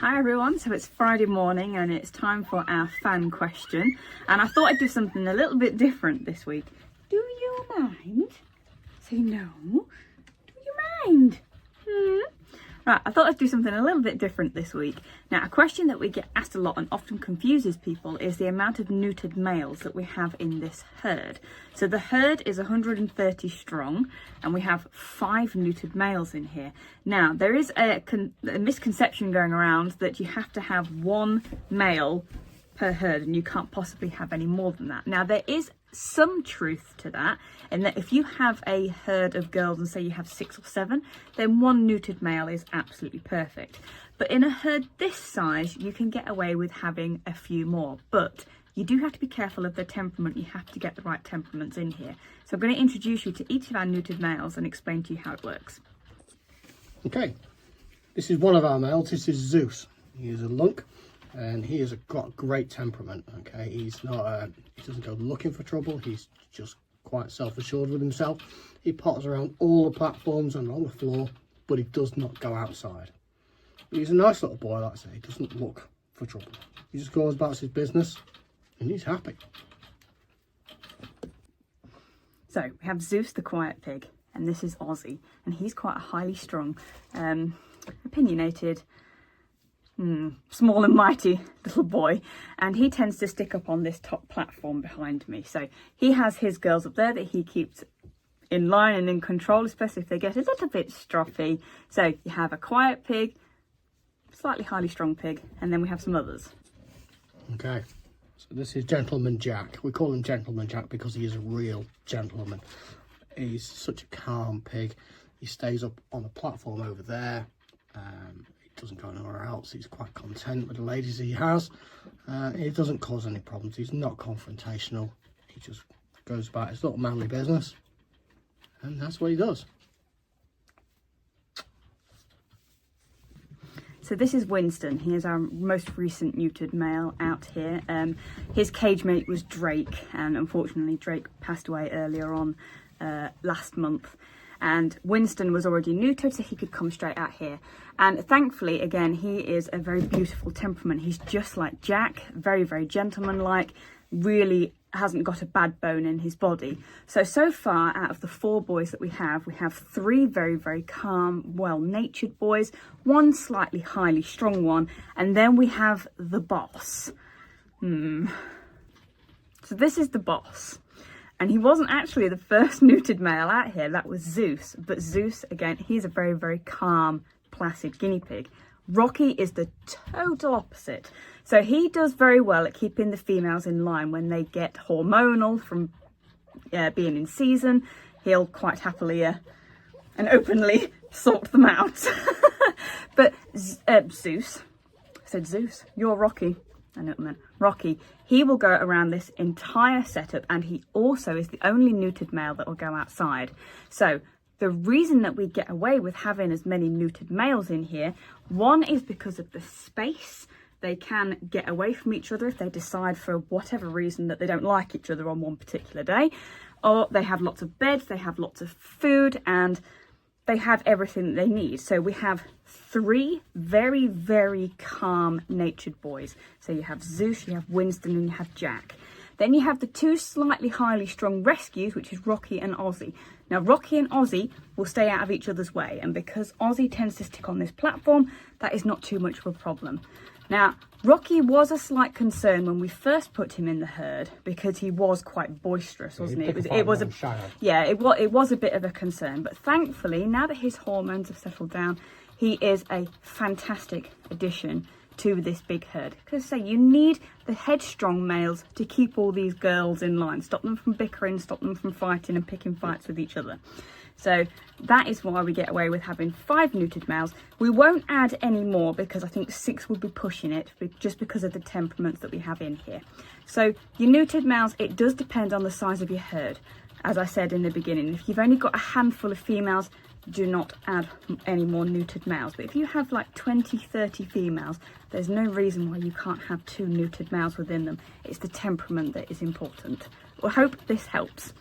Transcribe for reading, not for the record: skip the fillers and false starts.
Hi everyone, so it's Friday morning and it's time for our fan question, and I thought I'd do something a little bit different this week. Do you mind? Say no. Do you mind? Right, I thought I'd do something a little bit different this week. Now, a question that we get asked a lot and often confuses people is the amount of neutered males that we have in this herd. So the herd is 130 strong and we have 5 neutered males in here. Now, there is a misconception going around that you have to have 1 male per herd and you can't possibly have any more than that. Now, there is some truth to that, in that if you have a herd of girls and say you have 6 or 7, then 1 neutered male is absolutely perfect. But in a herd this size, you can get away with having a few more, but you do have to be careful of the temperament. You have to get the right temperaments in here. So I'm going to introduce you to each of our neutered males and explain to you how it works. Okay, this is one of our males. This is Zeus. He is a lunk and he has got great temperament. Okay, he's not he doesn't go looking for trouble. He's just quite self-assured with himself. He potters around all the platforms and on the floor, but he does not go outside. He's a nice little boy, like I say. He doesn't look for trouble. He just goes about his business and he's happy. So we have Zeus the quiet pig, and this is Aussie, and he's quite a highly strung, opinionated, small and mighty little boy, and he tends to stick up on this top platform behind me. So he has his girls up there that he keeps in line and in control, especially if they get a little bit stroppy. So you have a quiet pig, slightly highly strung pig, and then we have some others. Okay, so this is Gentleman Jack. We call him Gentleman Jack because he is a real gentleman. He's such a calm pig. He stays up on the platform over there. He doesn't go anywhere else. He's quite content with the ladies he has. He doesn't cause any problems. He's not confrontational. He just goes about his little manly business, and that's what he does. So this is Winston. He is our most recent neutered male out here. His cage mate was Drake, and unfortunately Drake passed away earlier on last month. And Winston was already neutered, so he could come straight out here. And thankfully, again, he is a very beautiful temperament. He's just like Jack, very, very gentlemanlike, really hasn't got a bad bone in his body. So far, out of the 4 boys that we have 3 very, very calm, well-natured boys, 1 slightly highly strong one, and then we have the boss. So this is the boss. And he wasn't actually the first neutered male out here, that was Zeus. But Zeus, again, he's a very, very calm, placid guinea pig. Rocky is the total opposite. So he does very well at keeping the females in line when they get hormonal from being in season. He'll quite happily and openly sort them out. But Zeus, I said Zeus, you're Rocky. I know what I meant. Rocky, he will go around this entire setup, and he also is the only neutered male that will go outside. So the reason that we get away with having as many neutered males in here, 1 is because of the space. They can get away from each other if they decide for whatever reason that they don't like each other on one particular day, or they have lots of beds, they have lots of food, and they have everything that they need. So we have 3 very, very calm natured boys. So you have Zeus, you have Winston, and you have Jack. Then you have the 2 slightly highly strung rescues, which is Rocky and Aussie. Now, Rocky and Aussie will stay out of each other's way, and because Aussie tends to stick on this platform, that is not too much of a problem. Now, Rocky was a slight concern when we first put him in the herd because he was quite boisterous, wasn't he? It was a bit of a concern, but thankfully, now that his hormones have settled down, he is a fantastic addition to this big herd. Because say you need the headstrong males to keep all these girls in line, stop them from bickering, stop them from fighting and picking fights with each other. So that is why we get away with having 5 neutered males. We won't add any more because I think 6 would be pushing it, just because of the temperaments that we have in here. So your neutered males, it does depend on the size of your herd. As I said in the beginning, if you've only got a handful of females, do not add any more neutered males. But if you have like 20, 30 females, there's no reason why you can't have 2 neutered males within them. It's the temperament that is important. I hope this helps.